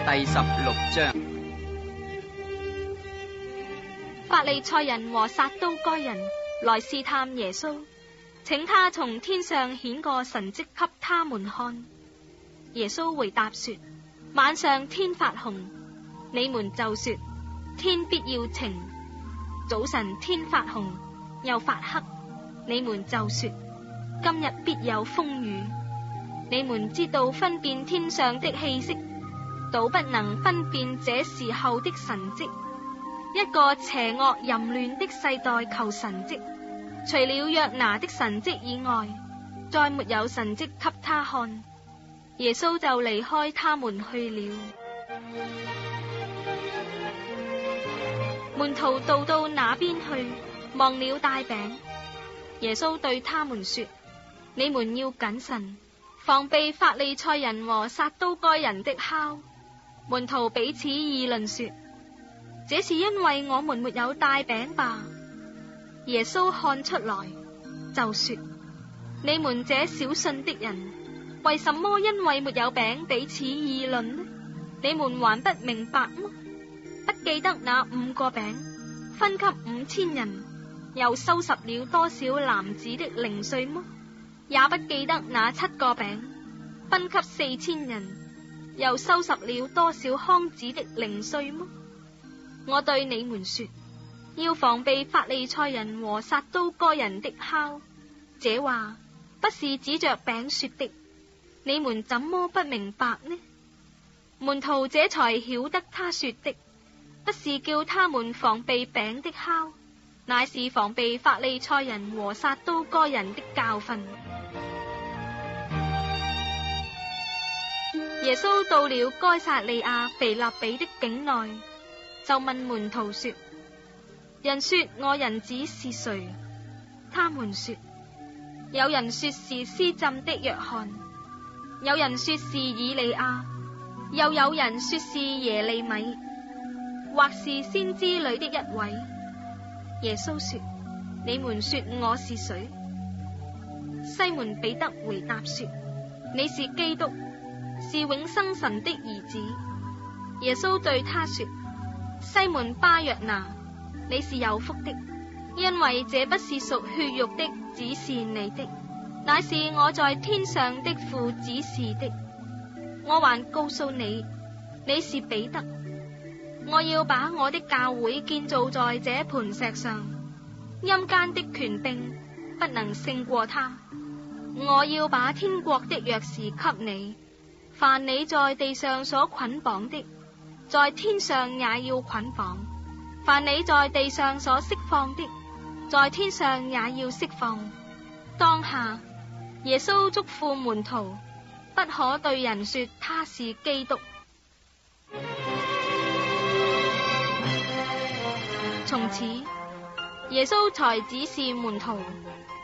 第16章。法利賽人和撒都該人來試探耶穌，請他從天上顯個神蹟給他們看。耶穌回答說：晚上天發紅，你們就說天必要晴；早晨天發紅又發黑，你們就說今日必有風雨。你們知道分辨天上的氣息，倒不能分辨這時候的神蹟。一個邪惡淫亂的世代求神蹟，除了約拿的神蹟以外，再沒有神蹟給他看。耶穌就離開他們去了。門徒到那邊去，忘了帶餅。耶穌對他們說：你們要謹慎，防備法利賽人和撒都該人的酵。門徒彼此議論說：這是因為我們沒有帶餅吧？耶穌看出來，就說：你們這小信的人，為什麼因為沒有餅彼此議論呢？你們還不明白嗎？不記得那5個餅分給5000人，又收拾了多少籃子的零碎嗎？也不記得那7個餅分給4000人，又收拾了多少筐子的零碎嗎？我對你們說，要防備法利賽人和撒都該人的酵。這話不是指着餅說的，你們怎麼不明白呢？門徒這才曉得他說的不是叫他們防備餅的酵，乃是防備法利賽人和撒都該人的教訓。耶穌到了該撒利亞腓立比的境內，就問門徒說：人說我人子是誰？他們說：有人說是施浸的約翰，有人說是以利亞，又有人說是耶利米，或是先知裏的一位。耶穌說：你們說我是誰？西門彼得回答說：你是基督，是永生神的兒子。耶穌對他說：西門巴約拿，你是有福的，因為這不是屬血肉的指示你的，乃是我在天上的父指示的。我還告訴你，你是彼得，我要把我的教會建造在這磐石上，陰間的權柄不能勝過他。我要把天國的鑰匙給你，凡你在地上所捆綁的，在天上也要捆綁；凡你在地上所釋放的，在天上也要釋放。當下，耶穌囑咐門徒，不可對人說他是基督。從此，耶穌才指示門徒，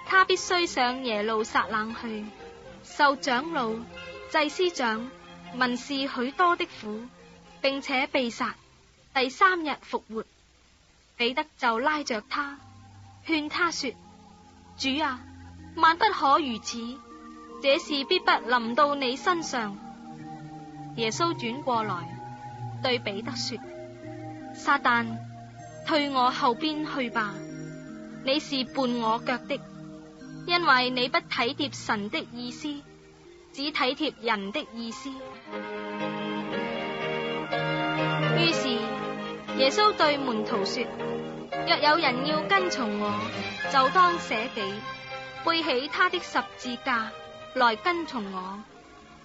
他必須上耶路撒冷去，受長老、祭司長、文士許多的苦，並且被殺，第3日復活。彼得就拉着他，勸他說：主啊，萬不可如此，這事必不臨到你身上。耶穌轉過來，對彼得說：撒旦，退我後邊去吧，你是絆我腳的，因為你不體貼神的意思，只體貼人的意思。於是耶穌對門徒說：若有人要跟從我，就當捨己，背起他的十字架來跟從我。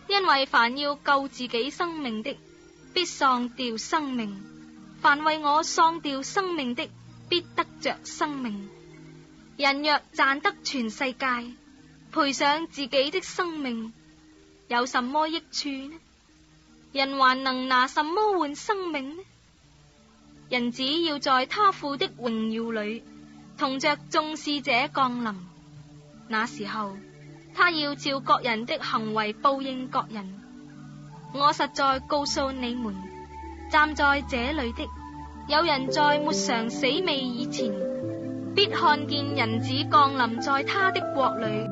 因為凡要救自己生命的，必喪掉生命；凡為我喪掉生命的，必得着生命。人若賺得全世界，賠上自己的生命，有什麼益處呢？人還能拿什麼換生命呢？人子要在他父的榮耀裏，同着眾使者降臨。那時候，他要照各人的行為報應各人。我實在告訴你們，站在這裏的，有人在沒嘗死味以前，必看見人子降臨在他的國裏。